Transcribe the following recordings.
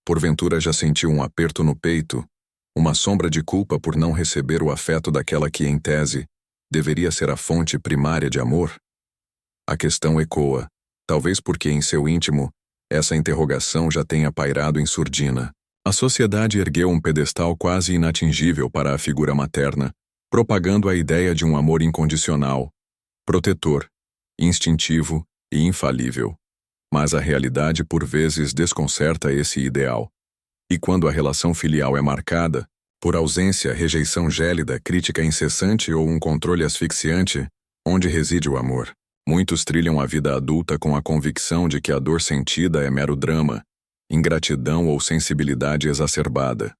Porventura já sentiu um aperto no peito, uma sombra de culpa por não receber o afeto daquela que, em tese, deveria ser a fonte primária de amor? A questão ecoa, talvez porque em seu íntimo, essa interrogação já tenha pairado em surdina. A sociedade ergueu um pedestal quase inatingível para a figura materna, propagando a ideia de um amor incondicional, protetor, instintivo e infalível. Mas a realidade por vezes desconcerta esse ideal. E quando a relação filial é marcada, por ausência, rejeição gélida, crítica incessante ou um controle asfixiante, onde reside o amor? Muitos trilham a vida adulta com a convicção de que a dor sentida é mero drama, ingratidão ou sensibilidade exacerbada.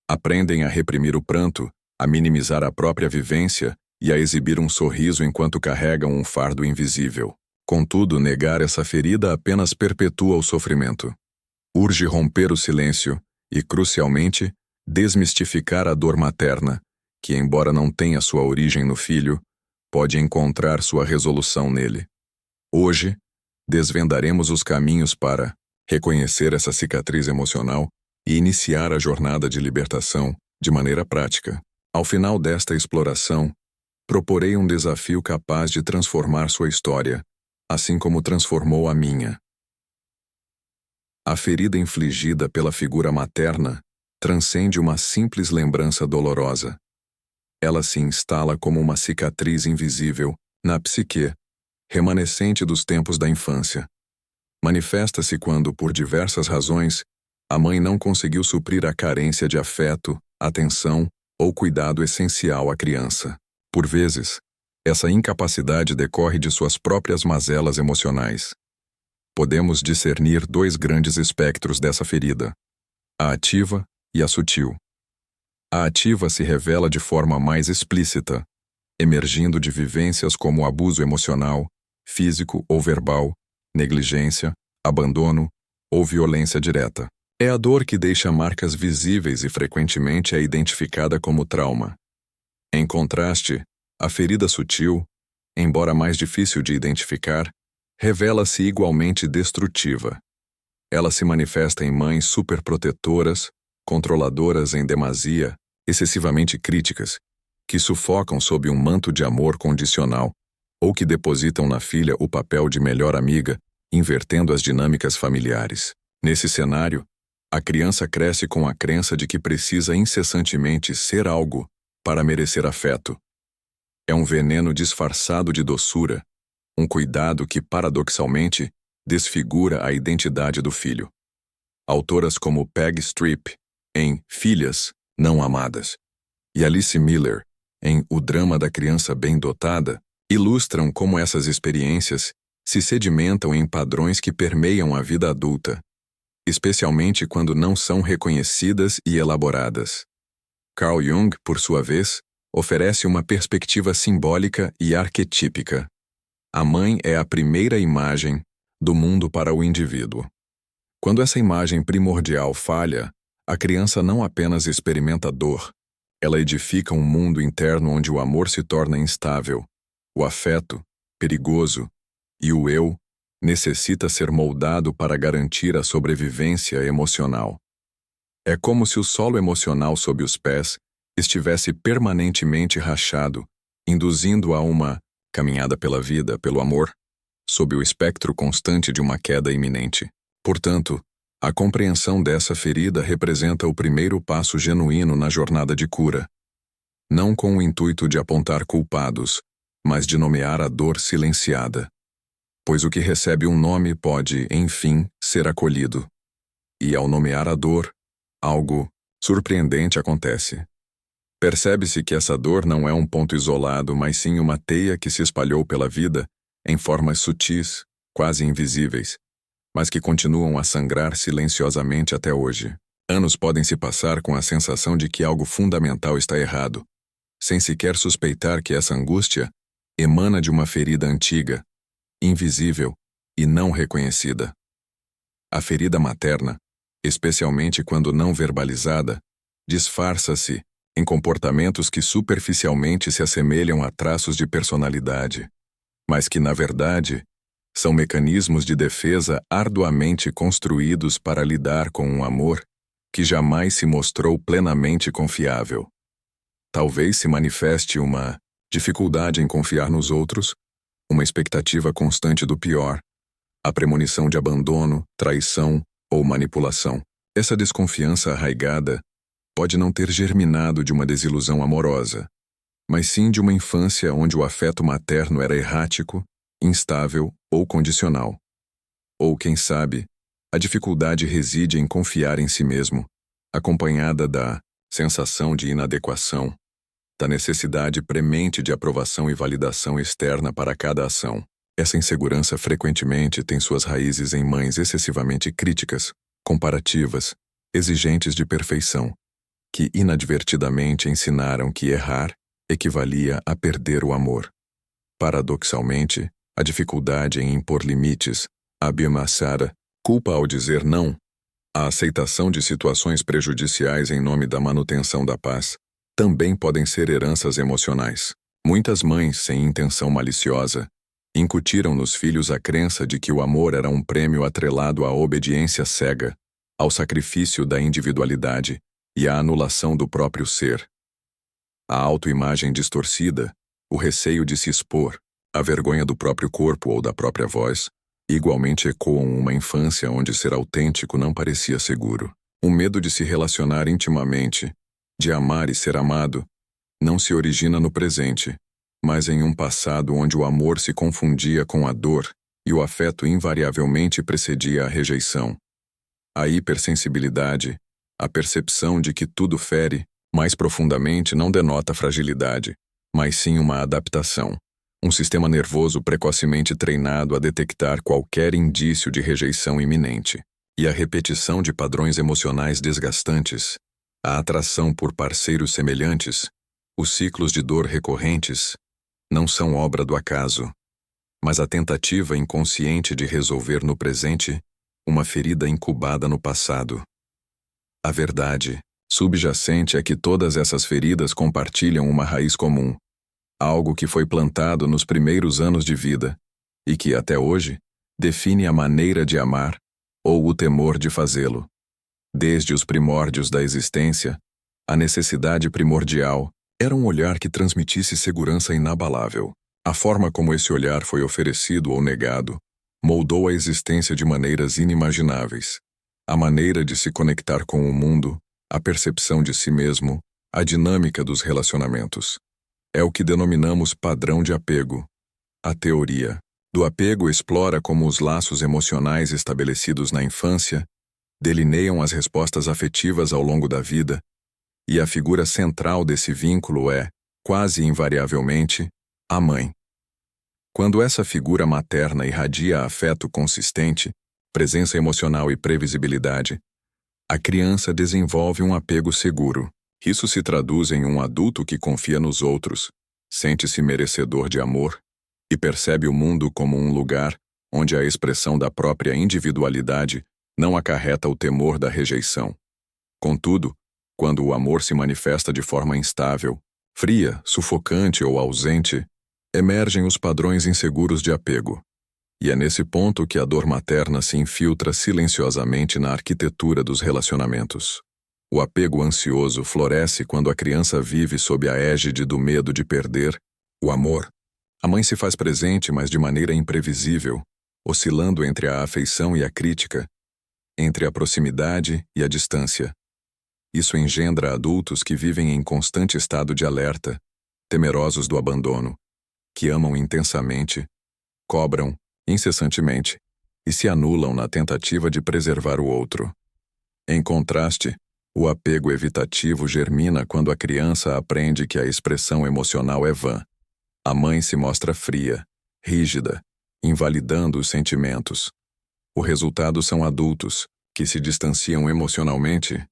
Aprendem a reprimir o pranto, a minimizar a própria vivência e a exibir um sorriso enquanto carregam um fardo invisível. Contudo, negar essa ferida apenas perpetua o sofrimento. Urge romper o silêncio e, crucialmente, desmistificar a dor materna, que, embora não tenha sua origem no filho, pode encontrar sua resolução nele. Hoje, desvendaremos os caminhos para reconhecer essa cicatriz emocional e iniciar a jornada de libertação de maneira prática. Ao final desta exploração, proporei um desafio capaz de transformar sua história, assim como transformou a minha. A ferida infligida pela figura materna transcende uma simples lembrança dolorosa. Ela se instala como uma cicatriz invisível na psique, remanescente dos tempos da infância. Manifesta-se quando, por diversas razões, a mãe não conseguiu suprir a carência de afeto, atenção ou cuidado essencial à criança. Por vezes, essa incapacidade decorre de suas próprias mazelas emocionais. Podemos discernir dois grandes espectros dessa ferida: a ativa e a sutil. A ativa se revela de forma mais explícita, emergindo de vivências como abuso emocional, físico ou verbal, negligência, abandono ou violência direta. É a dor que deixa marcas visíveis e frequentemente é identificada como trauma. Em contraste, a ferida sutil, embora mais difícil de identificar, revela-se igualmente destrutiva. Ela se manifesta em mães superprotetoras, controladoras em demasia, excessivamente críticas, que sufocam sob um manto de amor condicional, ou que depositam na filha o papel de melhor amiga, invertendo as dinâmicas familiares. Nesse cenário, a criança cresce com a crença de que precisa incessantemente ser algo para merecer afeto. É um veneno disfarçado de doçura, um cuidado que, paradoxalmente, desfigura a identidade do filho. Autoras como Peg Streep, em Filhas Não Amadas, e Alice Miller, em O Drama da Criança Bem Dotada, ilustram como essas experiências se sedimentam em padrões que permeiam a vida adulta, especialmente quando não são reconhecidas e elaboradas. Carl Jung, por sua vez, oferece uma perspectiva simbólica e arquetípica. A mãe é a primeira imagem do mundo para o indivíduo. Quando essa imagem primordial falha, a criança não apenas experimenta dor, ela edifica um mundo interno onde o amor se torna instável, o afeto, perigoso, e o eu necessita ser moldado para garantir a sobrevivência emocional. É como se o solo emocional sob os pés estivesse permanentemente rachado, induzindo a uma caminhada pela vida, pelo amor, sob o espectro constante de uma queda iminente. Portanto, a compreensão dessa ferida representa o primeiro passo genuíno na jornada de cura. Não com o intuito de apontar culpados, mas de nomear a dor silenciada. Pois o que recebe um nome pode, enfim, ser acolhido. E ao nomear a dor, algo surpreendente acontece. Percebe-se que essa dor não é um ponto isolado, mas sim uma teia que se espalhou pela vida em formas sutis, quase invisíveis, mas que continuam a sangrar silenciosamente até hoje. Anos podem se passar com a sensação de que algo fundamental está errado, sem sequer suspeitar que essa angústia emana de uma ferida antiga, invisível e não reconhecida. A ferida materna, especialmente quando não verbalizada, disfarça-se em comportamentos que superficialmente se assemelham a traços de personalidade, mas que, na verdade, São mecanismos de defesa arduamente construídos para lidar com um amor que jamais se mostrou plenamente confiável. Talvez se manifeste uma dificuldade em confiar nos outros, uma expectativa constante do pior, a premonição de abandono, traição ou manipulação. Essa desconfiança arraigada pode não ter germinado de uma desilusão amorosa, mas sim de uma infância onde o afeto materno era errático, instável ou condicional. Ou, quem sabe, a dificuldade reside em confiar em si mesmo, acompanhada da sensação de inadequação, da necessidade premente de aprovação e validação externa para cada ação. Essa insegurança frequentemente tem suas raízes em mães excessivamente críticas, comparativas, exigentes de perfeição, que inadvertidamente ensinaram que errar equivalia a perder o amor. Paradoxalmente, a dificuldade em impor limites, a Bhima-Sara, culpa ao dizer não, a aceitação de situações prejudiciais em nome da manutenção da paz, também podem ser heranças emocionais. Muitas mães, sem intenção maliciosa, incutiram nos filhos a crença de que o amor era um prêmio atrelado à obediência cega, ao sacrifício da individualidade e à anulação do próprio ser. A autoimagem distorcida, o receio de se expor, a vergonha do próprio corpo ou da própria voz, igualmente ecoam uma infância onde ser autêntico não parecia seguro. O medo de se relacionar intimamente, de amar e ser amado, não se origina no presente, mas em um passado onde o amor se confundia com a dor e o afeto invariavelmente precedia a rejeição. A hipersensibilidade, a percepção de que tudo fere, mais profundamente não denota fragilidade, mas sim uma adaptação, um sistema nervoso precocemente treinado a detectar qualquer indício de rejeição iminente. E a repetição de padrões emocionais desgastantes, a atração por parceiros semelhantes, os ciclos de dor recorrentes, não são obra do acaso, mas a tentativa inconsciente de resolver no presente uma ferida incubada no passado. A verdade subjacente é que todas essas feridas compartilham uma raiz comum, algo que foi plantado nos primeiros anos de vida e que, até hoje, define a maneira de amar ou o temor de fazê-lo. Desde os primórdios da existência, a necessidade primordial era um olhar que transmitisse segurança inabalável. A forma como esse olhar foi oferecido ou negado moldou a existência de maneiras inimagináveis. A maneira de se conectar com o mundo, a percepção de si mesmo, a dinâmica dos relacionamentos. É o que denominamos padrão de apego. A teoria do apego explora como os laços emocionais estabelecidos na infância delineiam as respostas afetivas ao longo da vida, e a figura central desse vínculo é, quase invariavelmente, a mãe. Quando essa figura materna irradia afeto consistente, presença emocional e previsibilidade, a criança desenvolve um apego seguro. Isso se traduz em um adulto que confia nos outros, sente-se merecedor de amor e percebe o mundo como um lugar onde a expressão da própria individualidade não acarreta o temor da rejeição. Contudo, quando o amor se manifesta de forma instável, fria, sufocante ou ausente, emergem os padrões inseguros de apego. E é nesse ponto que a dor materna se infiltra silenciosamente na arquitetura dos relacionamentos. O apego ansioso floresce quando a criança vive sob a égide do medo de perder o amor. A mãe se faz presente, mas de maneira imprevisível, oscilando entre a afeição e a crítica, entre a proximidade e a distância. Isso engendra adultos que vivem em constante estado de alerta, temerosos do abandono, que amam intensamente, cobram incessantemente e se anulam na tentativa de preservar o outro. Em contraste, o apego evitativo germina quando a criança aprende que a expressão emocional é vã. A mãe se mostra fria, rígida, invalidando os sentimentos. O resultado são adultos que se distanciam emocionalmente,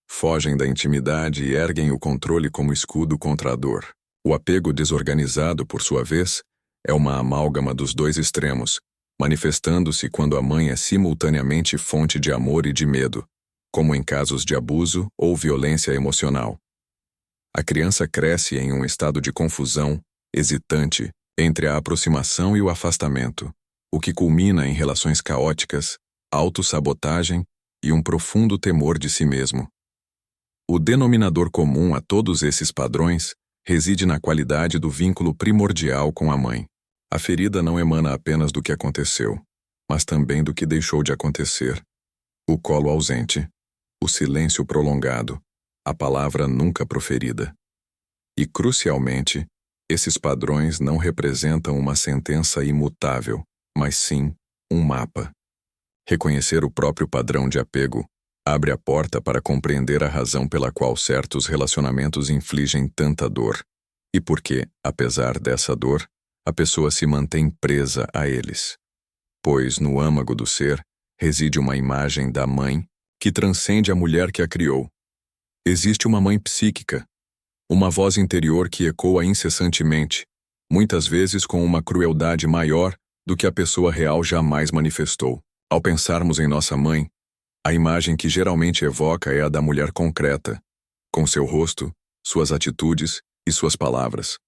fogem da intimidade e erguem o controle como escudo contra a dor. O apego desorganizado, por sua vez, é uma amálgama dos dois extremos, manifestando-se quando a mãe é simultaneamente fonte de amor e de medo, como em casos de abuso ou violência emocional. A criança cresce em um estado de confusão, hesitante, entre a aproximação e o afastamento, o que culmina em relações caóticas, autossabotagem e um profundo temor de si mesmo. O denominador comum a todos esses padrões reside na qualidade do vínculo primordial com a mãe. A ferida não emana apenas do que aconteceu, mas também do que deixou de acontecer. O colo ausente, o silêncio prolongado, a palavra nunca proferida. E, crucialmente, esses padrões não representam uma sentença imutável, mas sim um mapa. Reconhecer o próprio padrão de apego abre a porta para compreender a razão pela qual certos relacionamentos infligem tanta dor, e por que, apesar dessa dor, a pessoa se mantém presa a eles. Pois no âmago do ser reside uma imagem da mãe que transcende a mulher que a criou. Existe uma mãe psíquica, uma voz interior que ecoa incessantemente, muitas vezes com uma crueldade maior do que a pessoa real jamais manifestou. Ao pensarmos em nossa mãe, a imagem que geralmente evoca é a da mulher concreta, com seu rosto, suas atitudes e suas palavras.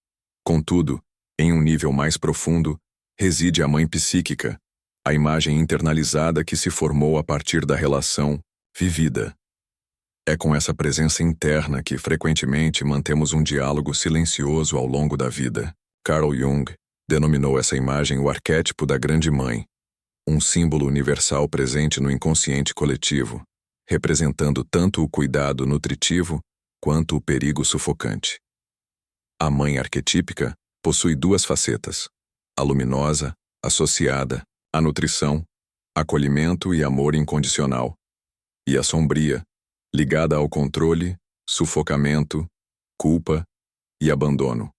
Contudo, em um nível mais profundo, reside a mãe psíquica, a imagem internalizada que se formou a partir da relação vivida. É com essa presença interna que frequentemente mantemos um diálogo silencioso ao longo da vida. Carl Jung denominou essa imagem o arquétipo da grande mãe, um símbolo universal presente no inconsciente coletivo, representando tanto o cuidado nutritivo quanto o perigo sufocante. A mãe arquetípica possui duas facetas: a luminosa, associada à nutrição, acolhimento e amor incondicional, e a sombria, ligada ao controle, sufocamento, culpa e abandono.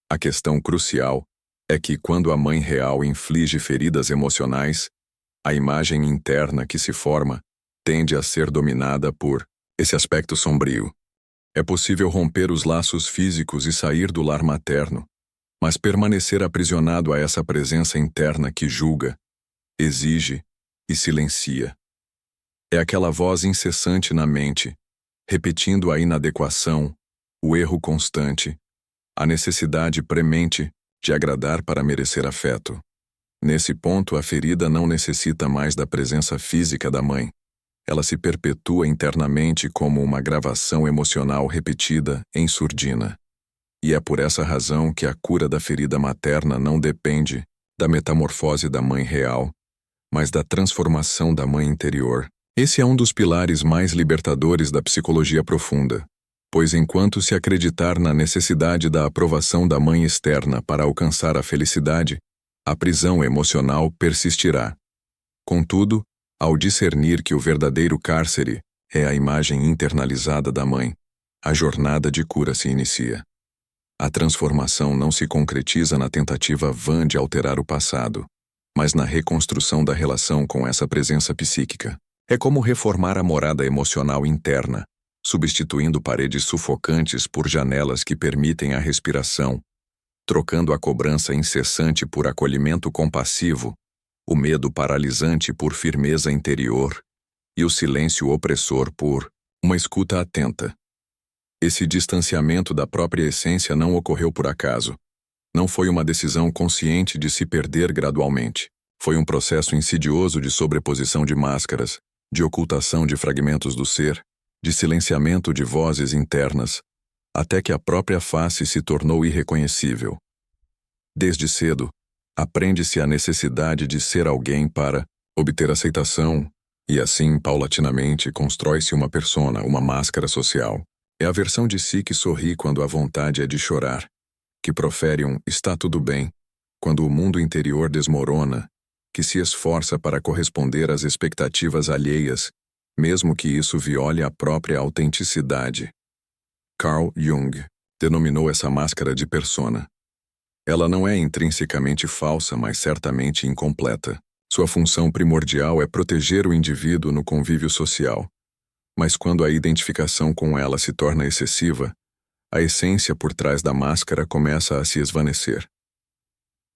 A questão crucial é que quando a mãe real inflige feridas emocionais, a imagem interna que se forma tende a ser dominada por esse aspecto sombrio. É possível romper os laços físicos e sair do lar materno, mas permanecer aprisionado a essa presença interna que julga, exige e silencia. É aquela voz incessante na mente, repetindo a inadequação, o erro constante, a necessidade premente de agradar para merecer afeto. Nesse ponto, a ferida não necessita mais da presença física da mãe. Ela se perpetua internamente como uma gravação emocional repetida em surdina. E é por essa razão que a cura da ferida materna não depende da metamorfose da mãe real, mas da transformação da mãe interior. Esse é um dos pilares mais libertadores da psicologia profunda, pois enquanto se acreditar na necessidade da aprovação da mãe externa para alcançar a felicidade, a prisão emocional persistirá. Contudo, ao discernir que o verdadeiro cárcere é a imagem internalizada da mãe, a jornada de cura se inicia. A transformação não se concretiza na tentativa vã de alterar o passado, mas na reconstrução da relação com essa presença psíquica. É como reformar a morada emocional interna, substituindo paredes sufocantes por janelas que permitem a respiração, trocando a cobrança incessante por acolhimento compassivo, o medo paralisante por firmeza interior e o silêncio opressor por uma escuta atenta. Esse distanciamento da própria essência não ocorreu por acaso. Não foi uma decisão consciente de se perder gradualmente. Foi um processo insidioso de sobreposição de máscaras, de ocultação de fragmentos do ser, de silenciamento de vozes internas, até que a própria face se tornou irreconhecível. Desde cedo, aprende-se a necessidade de ser alguém para obter aceitação, e assim, paulatinamente, constrói-se uma persona, uma máscara social. É a versão de si que sorri quando a vontade é de chorar, que profere um "está tudo bem" quando o mundo interior desmorona, que se esforça para corresponder às expectativas alheias, mesmo que isso viole a própria autenticidade. Carl Jung denominou essa máscara de persona. Ela não é intrinsecamente falsa, mas certamente incompleta. Sua função primordial é proteger o indivíduo no convívio social. Mas quando a identificação com ela se torna excessiva, a essência por trás da máscara começa a se esvanecer.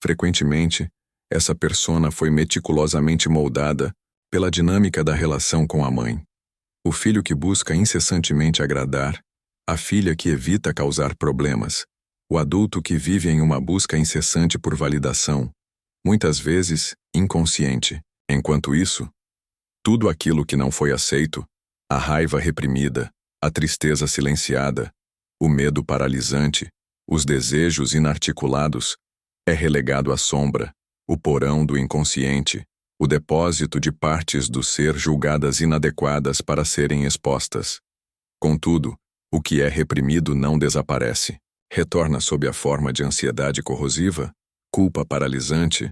Frequentemente, essa persona foi meticulosamente moldada pela dinâmica da relação com a mãe. O filho que busca incessantemente agradar, a filha que evita causar problemas, o adulto que vive em uma busca incessante por validação, muitas vezes inconsciente. Enquanto isso, tudo aquilo que não foi aceito, a raiva reprimida, a tristeza silenciada, o medo paralisante, os desejos inarticulados, é relegado à sombra, o porão do inconsciente, o depósito de partes do ser julgadas inadequadas para serem expostas. Contudo, o que é reprimido não desaparece. Retorna sob a forma de ansiedade corrosiva, culpa paralisante,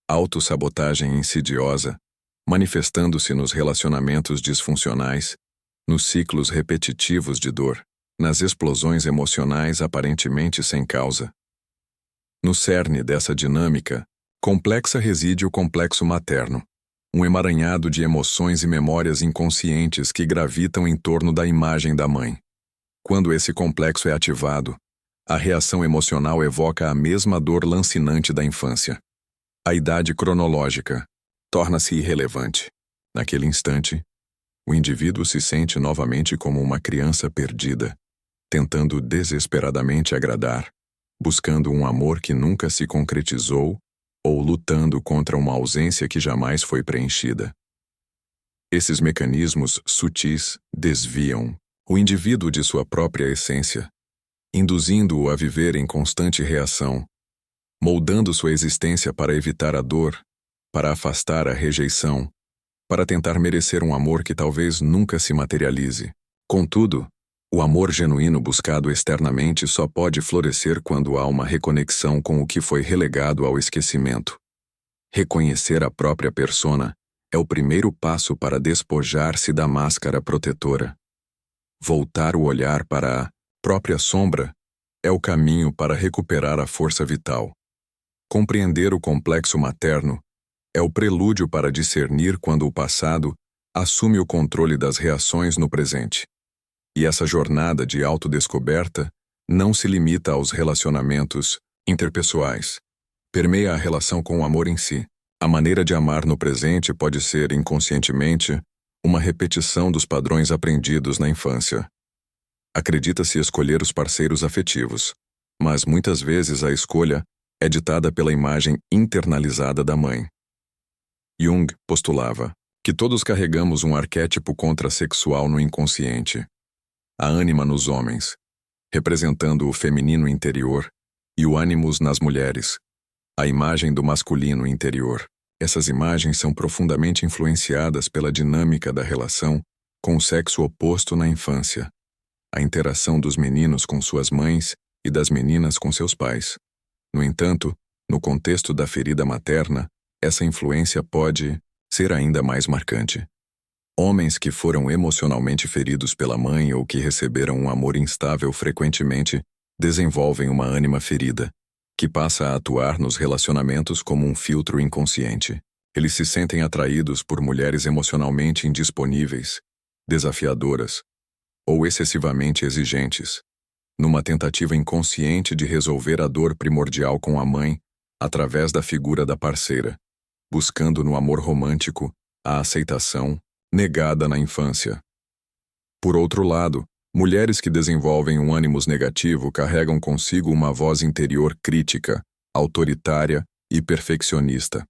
autossabotagem insidiosa, manifestando-se nos relacionamentos disfuncionais, nos ciclos repetitivos de dor, nas explosões emocionais aparentemente sem causa. No cerne dessa dinâmica complexa reside o complexo materno, um emaranhado de emoções e memórias inconscientes que gravitam em torno da imagem da mãe. Quando esse complexo é ativado, a reação emocional evoca a mesma dor lancinante da infância. A idade cronológica torna-se irrelevante. Naquele instante, o indivíduo se sente novamente como uma criança perdida, tentando desesperadamente agradar, buscando um amor que nunca se concretizou ou lutando contra uma ausência que jamais foi preenchida. Esses mecanismos sutis desviam o indivíduo de sua própria essência, induzindo-o a viver em constante reação, moldando sua existência para evitar a dor, para afastar a rejeição, para tentar merecer um amor que talvez nunca se materialize. Contudo, o amor genuíno buscado externamente só pode florescer quando há uma reconexão com o que foi relegado ao esquecimento. Reconhecer a própria persona é o primeiro passo para despojar-se da máscara protetora. Voltar o olhar para a própria sombra é o caminho para recuperar a força vital. Compreender o complexo materno é o prelúdio para discernir quando o passado assume o controle das reações no presente. E essa jornada de autodescoberta não se limita aos relacionamentos interpessoais. Permeia a relação com o amor em si. A maneira de amar no presente pode ser, inconscientemente, uma repetição dos padrões aprendidos na infância. Acredita-se escolher os parceiros afetivos, mas muitas vezes a escolha é ditada pela imagem internalizada da mãe. Jung postulava que todos carregamos um arquétipo contrassexual no inconsciente. A ânima nos homens, representando o feminino interior, e o ânimos nas mulheres, a imagem do masculino interior. Essas imagens são profundamente influenciadas pela dinâmica da relação com o sexo oposto na infância, a interação dos meninos com suas mães e das meninas com seus pais. No entanto, no contexto da ferida materna, essa influência pode ser ainda mais marcante. Homens que foram emocionalmente feridos pela mãe ou que receberam um amor instável frequentemente desenvolvem uma ânima ferida, que passa a atuar nos relacionamentos como um filtro inconsciente. Eles se sentem atraídos por mulheres emocionalmente indisponíveis, desafiadoras ou excessivamente exigentes, numa tentativa inconsciente de resolver a dor primordial com a mãe através da figura da parceira, buscando no amor romântico a aceitação negada na infância. Por outro lado, mulheres que desenvolvem um ânimos negativo carregam consigo uma voz interior crítica, autoritária e perfeccionista.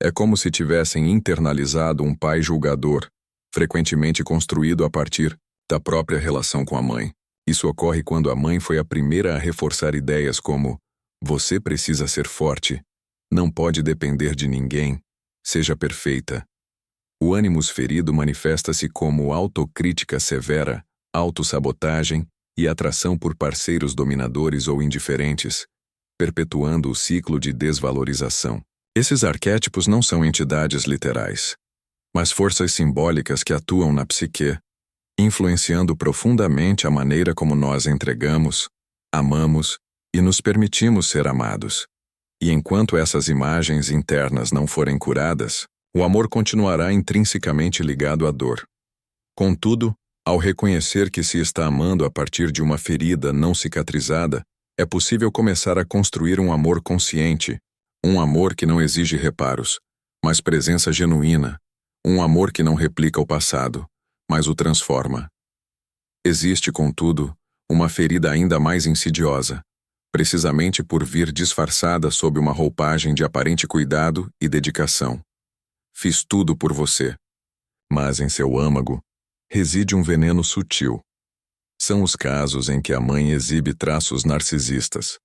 É como se tivessem internalizado um pai julgador, frequentemente construído a partir da própria relação com a mãe. Isso ocorre quando a mãe foi a primeira a reforçar ideias como: você precisa ser forte, não pode depender de ninguém, seja perfeita. O ânimos ferido manifesta-se como autocrítica severa, autossabotagem e atração por parceiros dominadores ou indiferentes, perpetuando o ciclo de desvalorização. Esses arquétipos não são entidades literais, mas forças simbólicas que atuam na psique, influenciando profundamente a maneira como nós entregamos, amamos e nos permitimos ser amados. E enquanto essas imagens internas não forem curadas, o amor continuará intrinsecamente ligado à dor. Contudo, ao reconhecer que se está amando a partir de uma ferida não cicatrizada, é possível começar a construir um amor consciente, um amor que não exige reparos, mas presença genuína, um amor que não replica o passado, mas o transforma. Existe, contudo, uma ferida ainda mais insidiosa, precisamente por vir disfarçada sob uma roupagem de aparente cuidado e dedicação. Fiz tudo por você. Mas em seu âmago reside um veneno sutil. São os casos em que a mãe exibe traços narcisistas.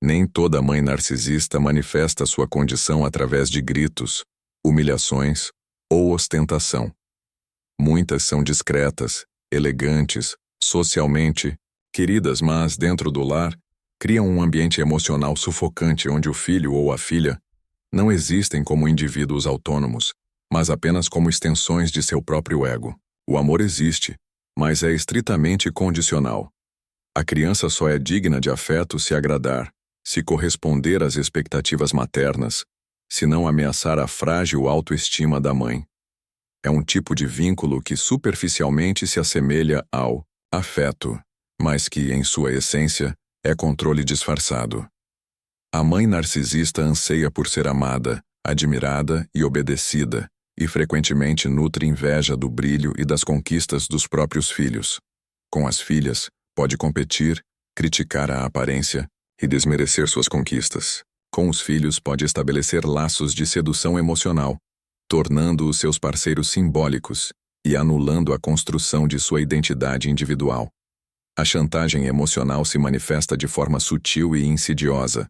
Nem toda mãe narcisista manifesta sua condição através de gritos, humilhações ou ostentação. Muitas são discretas, elegantes, socialmente queridas, mas, dentro do lar, criam um ambiente emocional sufocante onde o filho ou a filha não existem como indivíduos autônomos, mas apenas como extensões de seu próprio ego. O amor existe, mas é estritamente condicional. A criança só é digna de afeto se agradar, se corresponder às expectativas maternas, se não ameaçar a frágil autoestima da mãe. É um tipo de vínculo que superficialmente se assemelha ao afeto, mas que, em sua essência, é controle disfarçado. A mãe narcisista anseia por ser amada, admirada e obedecida, e frequentemente nutre inveja do brilho e das conquistas dos próprios filhos. Com as filhas, pode competir, criticar a aparência e desmerecer suas conquistas. Com os filhos, pode estabelecer laços de sedução emocional, tornando-os seus parceiros simbólicos e anulando a construção de sua identidade individual. A chantagem emocional se manifesta de forma sutil e insidiosa.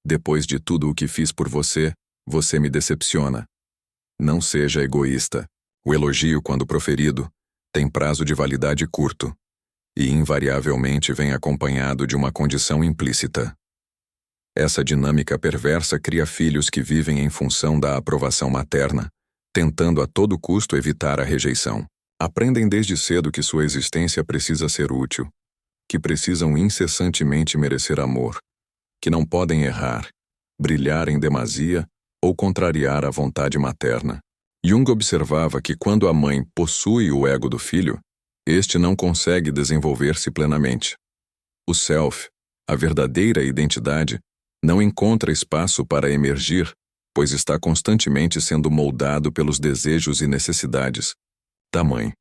Depois de tudo o que fiz por você, você me decepciona. Não seja egoísta. O elogio, quando proferido, tem prazo de validade curto e invariavelmente vem acompanhado de uma condição implícita. Essa dinâmica perversa cria filhos que vivem em função da aprovação materna, tentando a todo custo evitar a rejeição. Aprendem desde cedo que sua existência precisa ser útil, que precisam incessantemente merecer amor, que não podem errar, brilhar em demasia ou contrariar a vontade materna. Jung observava que quando a mãe possui o ego do filho, este não consegue desenvolver-se plenamente. O self, a verdadeira identidade, não encontra espaço para emergir, pois está constantemente sendo moldado pelos desejos e necessidades da mãe.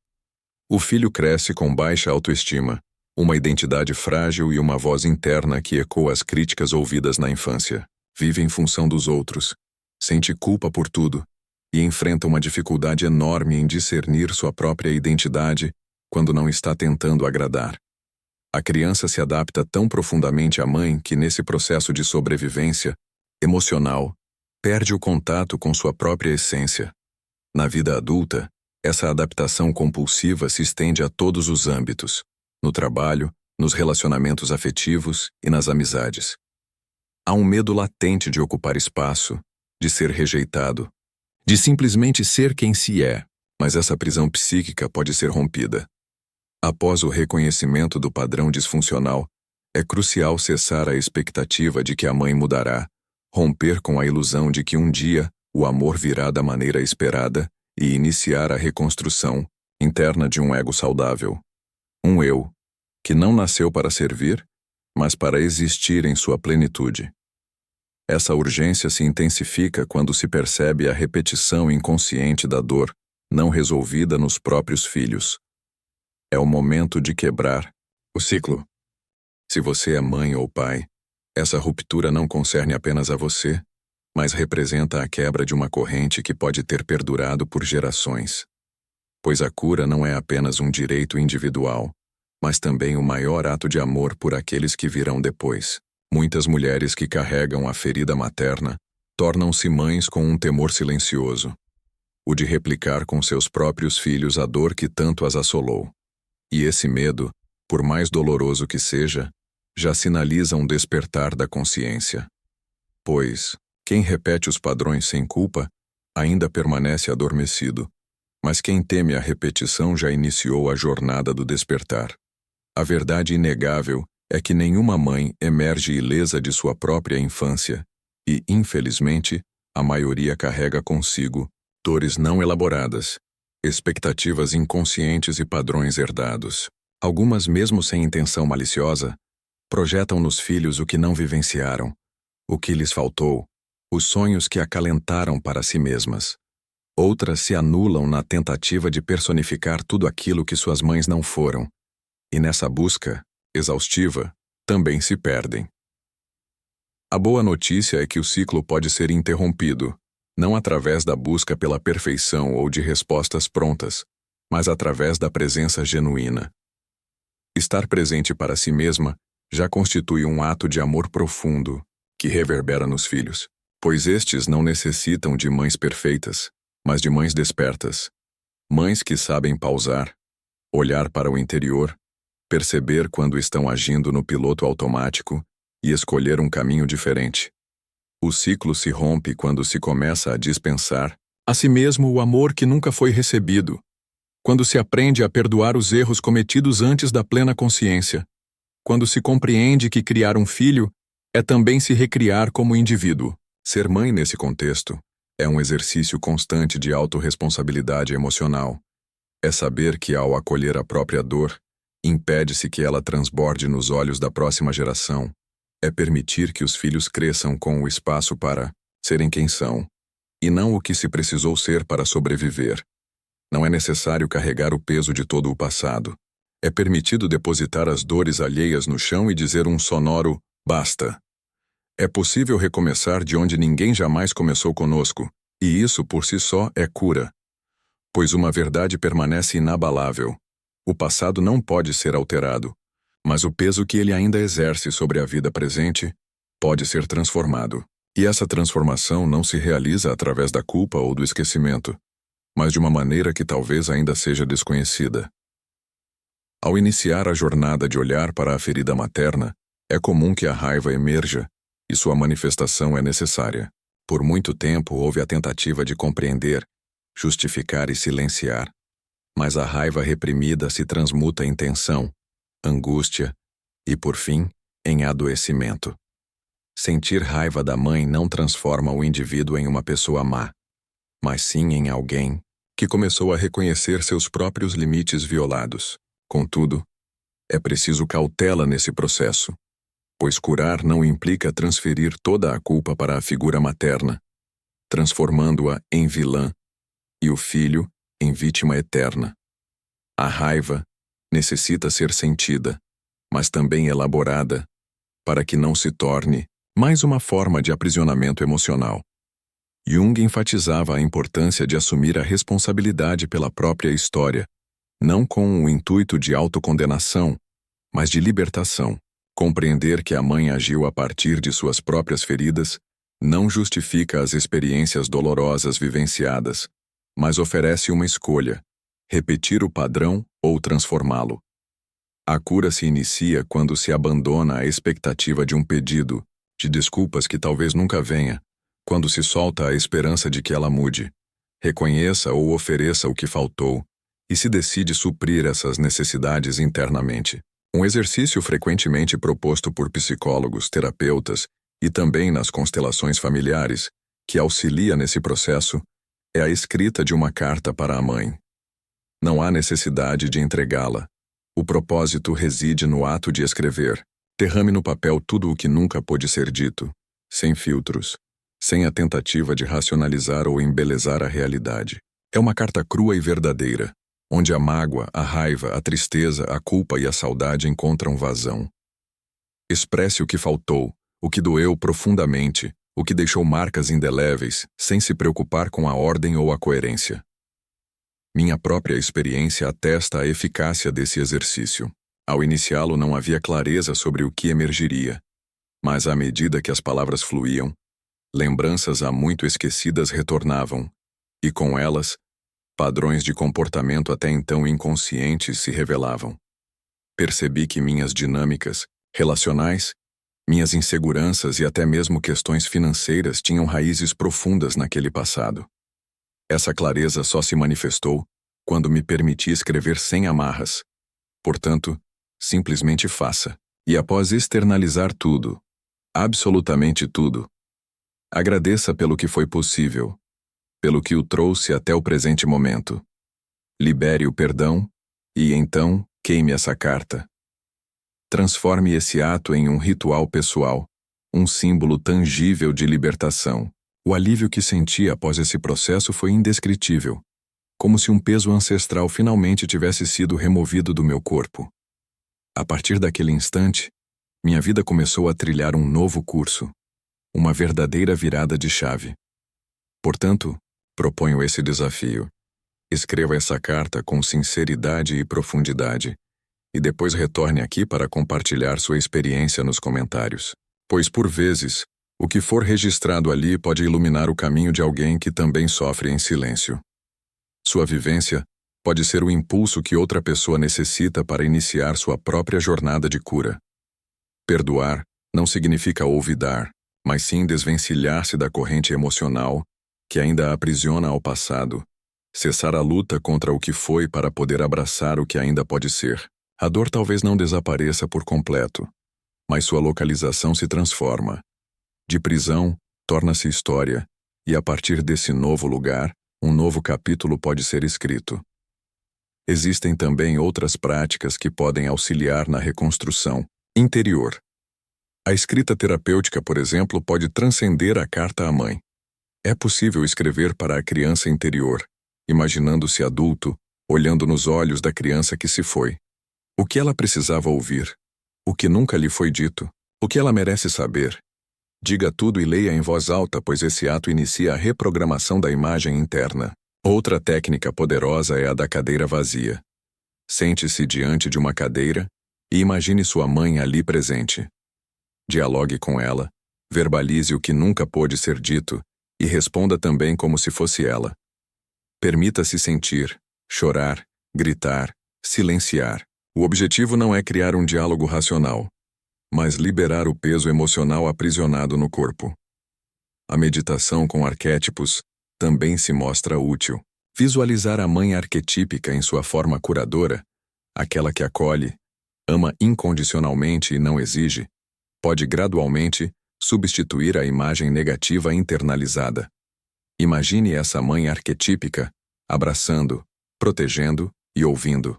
O filho cresce com baixa autoestima, uma identidade frágil e uma voz interna que ecoa as críticas ouvidas na infância. Vive em função dos outros, sente culpa por tudo e enfrenta uma dificuldade enorme em discernir sua própria identidade quando não está tentando agradar. A criança se adapta tão profundamente à mãe que, nesse processo de sobrevivência emocional, perde o contato com sua própria essência. Na vida adulta, essa adaptação compulsiva se estende a todos os âmbitos, no trabalho, nos relacionamentos afetivos e nas amizades. Há um medo latente de ocupar espaço, de ser rejeitado, de simplesmente ser quem se é, mas essa prisão psíquica pode ser rompida. Após o reconhecimento do padrão disfuncional, é crucial cessar a expectativa de que a mãe mudará, romper com a ilusão de que um dia o amor virá da maneira esperada e iniciar a reconstrução interna de um ego saudável. Um eu que não nasceu para servir, mas para existir em sua plenitude. Essa urgência se intensifica quando se percebe a repetição inconsciente da dor não resolvida nos próprios filhos. É o momento de quebrar o ciclo. Se você é mãe ou pai, essa ruptura não concerne apenas a você, mas representa a quebra de uma corrente que pode ter perdurado por gerações. Pois a cura não é apenas um direito individual, mas também o maior ato de amor por aqueles que virão depois. Muitas mulheres que carregam a ferida materna tornam-se mães com um temor silencioso, o de replicar com seus próprios filhos a dor que tanto as assolou. E esse medo, por mais doloroso que seja, já sinaliza um despertar da consciência. Pois, quem repete os padrões sem culpa, ainda permanece adormecido, mas quem teme a repetição já iniciou a jornada do despertar. A verdade inegável é que nenhuma mãe emerge ilesa de sua própria infância e, infelizmente, a maioria carrega consigo dores não elaboradas, expectativas inconscientes e padrões herdados. Algumas, mesmo sem intenção maliciosa, projetam nos filhos o que não vivenciaram, o que lhes faltou, os sonhos que acalentaram para si mesmas. Outras se anulam na tentativa de personificar tudo aquilo que suas mães não foram, e nessa busca, exaustiva, também se perdem. A boa notícia é que o ciclo pode ser interrompido, não através da busca pela perfeição ou de respostas prontas, mas através da presença genuína. Estar presente para si mesma já constitui um ato de amor profundo que reverbera nos filhos, pois estes não necessitam de mães perfeitas, mas de mães despertas. Mães que sabem pausar, olhar para o interior, perceber quando estão agindo no piloto automático e escolher um caminho diferente. O ciclo se rompe quando se começa a dispensar a si mesmo o amor que nunca foi recebido, quando se aprende a perdoar os erros cometidos antes da plena consciência, quando se compreende que criar um filho é também se recriar como indivíduo. Ser mãe nesse contexto é um exercício constante de autorresponsabilidade emocional. É saber que, ao acolher a própria dor, impede-se que ela transborde nos olhos da próxima geração. É permitir que os filhos cresçam com o espaço para serem quem são, e não o que se precisou ser para sobreviver. Não é necessário carregar o peso de todo o passado. É permitido depositar as dores alheias no chão e dizer um sonoro basta. É possível recomeçar de onde ninguém jamais começou conosco, e isso por si só é cura. Pois uma verdade permanece inabalável. O passado não pode ser alterado, mas o peso que ele ainda exerce sobre a vida presente pode ser transformado. E essa transformação não se realiza através da culpa ou do esquecimento, mas de uma maneira que talvez ainda seja desconhecida. Ao iniciar a jornada de olhar para a ferida materna, é comum que a raiva emerja, e sua manifestação é necessária. Por muito tempo houve a tentativa de compreender, justificar e silenciar. Mas a raiva reprimida se transmuta em tensão, angústia e, por fim, em adoecimento. Sentir raiva da mãe não transforma o indivíduo em uma pessoa má, mas sim em alguém que começou a reconhecer seus próprios limites violados. Contudo, é preciso cautela nesse processo, pois curar não implica transferir toda a culpa para a figura materna, transformando-a em vilã e o filho em vítima eterna. A raiva necessita ser sentida, mas também elaborada, para que não se torne mais uma forma de aprisionamento emocional. Jung enfatizava a importância de assumir a responsabilidade pela própria história, não com o intuito de autocondenação, mas de libertação. Compreender que a mãe agiu a partir de suas próprias feridas não justifica as experiências dolorosas vivenciadas, mas oferece uma escolha: repetir o padrão ou transformá-lo. A cura se inicia quando se abandona a expectativa de um pedido, de desculpas que talvez nunca venha, quando se solta a esperança de que ela mude, reconheça ou ofereça o que faltou e se decide suprir essas necessidades internamente. Um exercício frequentemente proposto por psicólogos, terapeutas e também nas constelações familiares, que auxilia nesse processo, é a escrita de uma carta para a mãe. Não há necessidade de entregá-la. O propósito reside no ato de escrever. Derrame no papel tudo o que nunca pôde ser dito, sem filtros, sem a tentativa de racionalizar ou embelezar a realidade. É uma carta crua e verdadeira, onde a mágoa, a raiva, a tristeza, a culpa e a saudade encontram vazão. Expresse o que faltou, o que doeu profundamente, o que deixou marcas indeléveis, sem se preocupar com a ordem ou a coerência. Minha própria experiência atesta a eficácia desse exercício. Ao iniciá-lo não havia clareza sobre o que emergiria, mas à medida que as palavras fluíam, lembranças há muito esquecidas retornavam, e com elas, padrões de comportamento até então inconscientes se revelavam. Percebi que minhas dinâmicas relacionais, minhas inseguranças e até mesmo questões financeiras tinham raízes profundas naquele passado. Essa clareza só se manifestou quando me permiti escrever sem amarras. Portanto, simplesmente faça. E após externalizar tudo, absolutamente tudo, agradeça pelo que foi possível, pelo que o trouxe até o presente momento. Libere o perdão e, então, queime essa carta. Transforme esse ato em um ritual pessoal, um símbolo tangível de libertação. O alívio que senti após esse processo foi indescritível, como se um peso ancestral finalmente tivesse sido removido do meu corpo. A partir daquele instante, minha vida começou a trilhar um novo curso. uma verdadeira virada de chave. Portanto, proponho esse desafio. Escreva essa carta com sinceridade e profundidade, e depois retorne aqui para compartilhar sua experiência nos comentários. Pois, por vezes, o que for registrado ali pode iluminar o caminho de alguém que também sofre em silêncio. Sua vivência pode ser o impulso que outra pessoa necessita para iniciar sua própria jornada de cura. Perdoar não significa olvidar, mas sim desvencilhar-se da corrente emocional que ainda a aprisiona ao passado, cessar a luta contra o que foi para poder abraçar o que ainda pode ser. A dor talvez não desapareça por completo, mas sua localização se transforma. De prisão, torna-se história, e a partir desse novo lugar, um novo capítulo pode ser escrito. Existem também outras práticas que podem auxiliar na reconstrução interior. A escrita terapêutica, por exemplo, pode transcender a carta à mãe. É possível escrever para a criança interior, imaginando-se adulto, olhando nos olhos da criança que se foi. O que ela precisava ouvir? O que nunca lhe foi dito? O que ela merece saber? Diga tudo e leia em voz alta, pois esse ato inicia a reprogramação da imagem interna. Outra técnica poderosa é a da cadeira vazia. Sente-se diante de uma cadeira e imagine sua mãe ali presente. Dialogue com ela, verbalize o que nunca pôde ser dito e responda também como se fosse ela. Permita-se sentir, chorar, gritar, silenciar. O objetivo não é criar um diálogo racional, mas liberar o peso emocional aprisionado no corpo. A meditação com arquétipos também se mostra útil. Visualizar a mãe arquetípica em sua forma curadora, aquela que acolhe, ama incondicionalmente e não exige, pode gradualmente substituir a imagem negativa internalizada. Imagine essa mãe arquetípica abraçando, protegendo e ouvindo.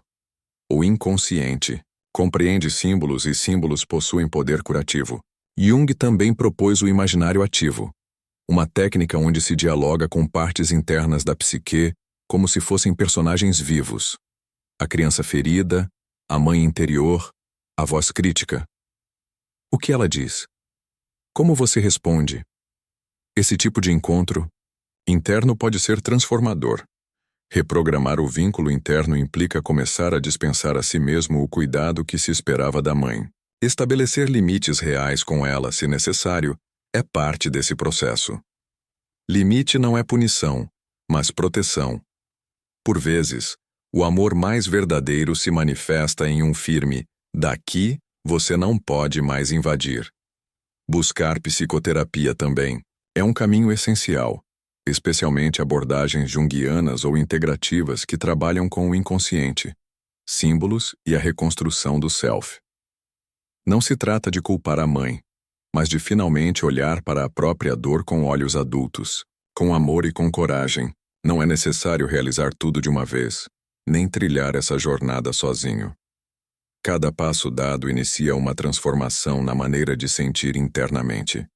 O inconsciente compreende símbolos e símbolos possuem poder curativo. Jung também propôs o imaginário ativo, uma técnica onde se dialoga com partes internas da psique como se fossem personagens vivos. A criança ferida, a mãe interior, a voz crítica. O que ela diz? Como você responde? Esse tipo de encontro interno pode ser transformador. Reprogramar o vínculo interno implica começar a dispensar a si mesmo o cuidado que se esperava da mãe. Estabelecer limites reais com ela, se necessário, é parte desse processo. Limite não é punição, mas proteção. Por vezes, o amor mais verdadeiro se manifesta em um firme "daqui você não pode mais invadir". Buscar psicoterapia também é um caminho essencial, especialmente abordagens junguianas ou integrativas que trabalham com o inconsciente, símbolos e a reconstrução do self. Não se trata de culpar a mãe, mas de finalmente olhar para a própria dor com olhos adultos, com amor e com coragem. Não é necessário realizar tudo de uma vez, nem trilhar essa jornada sozinho. Cada passo dado inicia uma transformação na maneira de sentir internamente.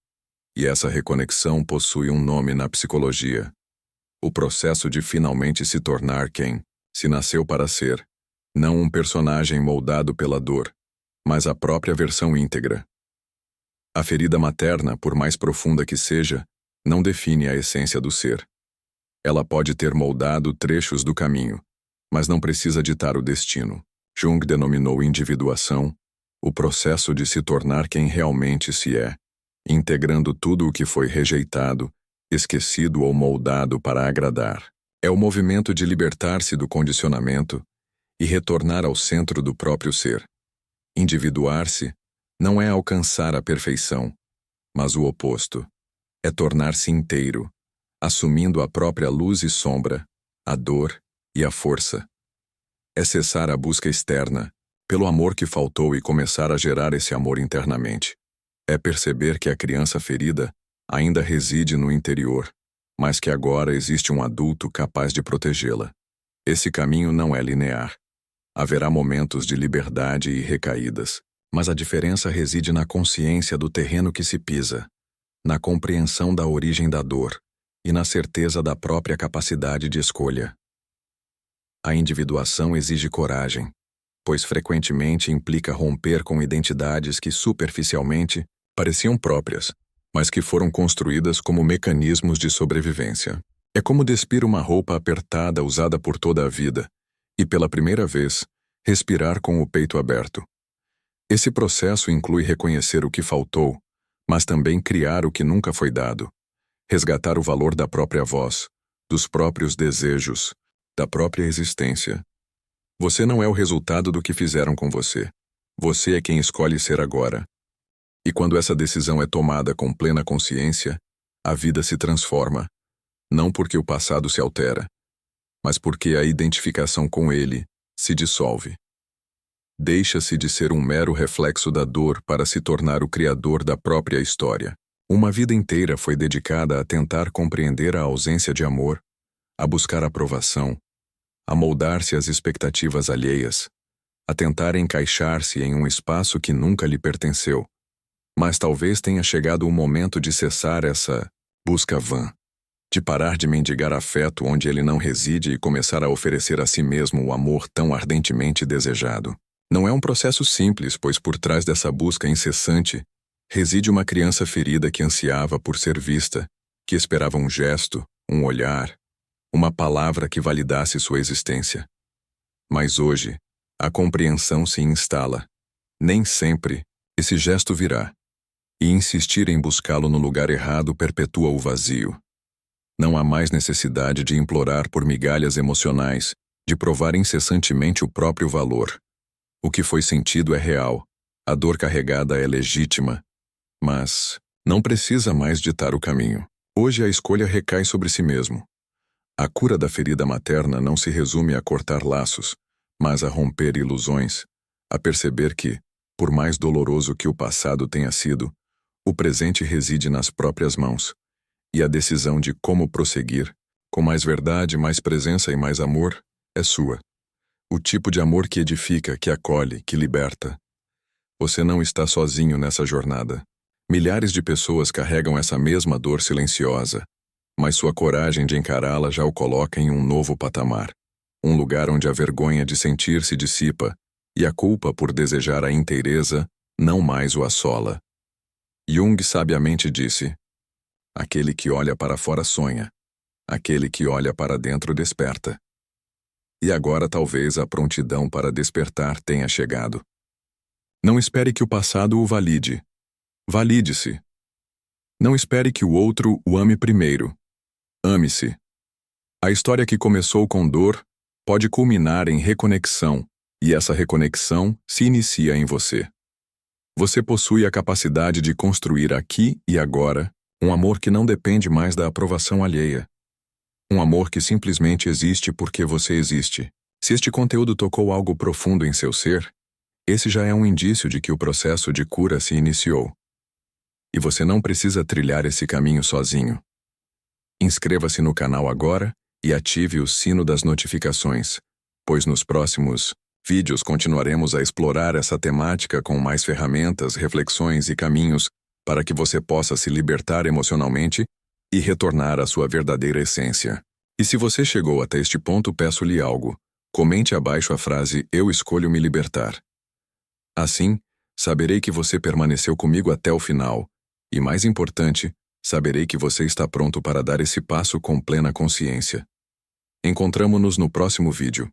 E essa reconexão possui um nome na psicologia. O processo de finalmente se tornar quem se nasceu para ser, não um personagem moldado pela dor, mas a própria versão íntegra. A ferida materna, por mais profunda que seja, não define a essência do ser. Ela pode ter moldado trechos do caminho, mas não precisa ditar o destino. Jung denominou individuação o processo de se tornar quem realmente se é, integrando tudo o que foi rejeitado, esquecido ou moldado para agradar. É o movimento de libertar-se do condicionamento e retornar ao centro do próprio ser. Individuar-se não é alcançar a perfeição, mas o oposto. É tornar-se inteiro, assumindo a própria luz e sombra, a dor e a força. É cessar a busca externa, pelo amor que faltou e começar a gerar esse amor internamente. É perceber que a criança ferida ainda reside no interior, mas que agora existe um adulto capaz de protegê-la. Esse caminho não é linear. Haverá momentos de liberdade e recaídas, mas a diferença reside na consciência do terreno que se pisa, na compreensão da origem da dor e na certeza da própria capacidade de escolha. A individuação exige coragem, pois frequentemente implica romper com identidades que superficialmente pareciam próprias. mas que foram construídas como mecanismos de sobrevivência. É como despir uma roupa apertada usada por toda a vida e, pela primeira vez, respirar com o peito aberto. Esse processo inclui reconhecer o que faltou, mas também criar o que nunca foi dado, resgatar o valor da própria voz, dos próprios desejos, da própria existência. Você não é o resultado do que fizeram com você. Você é quem escolhe ser agora. E quando essa decisão é tomada com plena consciência, a vida se transforma, não porque o passado se altera, mas porque a identificação com ele se dissolve. Deixa-se de ser um mero reflexo da dor para se tornar o criador da própria história. Uma vida inteira foi dedicada a tentar compreender a ausência de amor, a buscar aprovação, a moldar-se às expectativas alheias, a tentar encaixar-se em um espaço que nunca lhe pertenceu. Mas talvez tenha chegado o momento de cessar essa busca vã, de parar de mendigar afeto onde ele não reside e começar a oferecer a si mesmo o amor tão ardentemente desejado. Não é um processo simples, pois por trás dessa busca incessante reside uma criança ferida que ansiava por ser vista, que esperava um gesto, um olhar, uma palavra que validasse sua existência. Mas hoje, a compreensão se instala. Nem sempre esse gesto virá. E insistir em buscá-lo no lugar errado perpetua o vazio. Não há mais necessidade de implorar por migalhas emocionais, de provar incessantemente o próprio valor. O que foi sentido é real, a dor carregada é legítima, mas não precisa mais ditar o caminho. Hoje a escolha recai sobre si mesmo. A cura da ferida materna não se resume a cortar laços, mas a romper ilusões, a perceber que, por mais doloroso que o passado tenha sido, o presente reside nas próprias mãos, e a decisão de como prosseguir, com mais verdade, mais presença e mais amor, é sua. O tipo de amor que edifica, que acolhe, que liberta. Você não está sozinho nessa jornada. Milhares de pessoas carregam essa mesma dor silenciosa, mas sua coragem de encará-la já o coloca em um novo patamar. Um lugar onde a vergonha de sentir se dissipa e a culpa por desejar a inteireza não mais o assola. Jung sabiamente disse: aquele que olha para fora sonha, aquele que olha para dentro desperta. E agora talvez a prontidão para despertar tenha chegado. Não espere que o passado o valide. Valide-se. Não espere que o outro o ame primeiro. Ame-se. A história que começou com dor pode culminar em reconexão, e essa reconexão se inicia em você. Você possui a capacidade de construir aqui e agora um amor que não depende mais da aprovação alheia. Um amor que simplesmente existe porque você existe. Se este conteúdo tocou algo profundo em seu ser, esse já é um indício de que o processo de cura se iniciou. E você não precisa trilhar esse caminho sozinho. Inscreva-se no canal agora e ative o sino das notificações, pois nos próximos vídeos continuaremos a explorar essa temática com mais ferramentas, reflexões e caminhos para que você possa se libertar emocionalmente e retornar à sua verdadeira essência. E se você chegou até este ponto, peço-lhe algo. Comente abaixo a frase "Eu escolho me libertar". Assim, saberei que você permaneceu comigo até o final. E mais importante, saberei que você está pronto para dar esse passo com plena consciência. Encontramo-nos no próximo vídeo.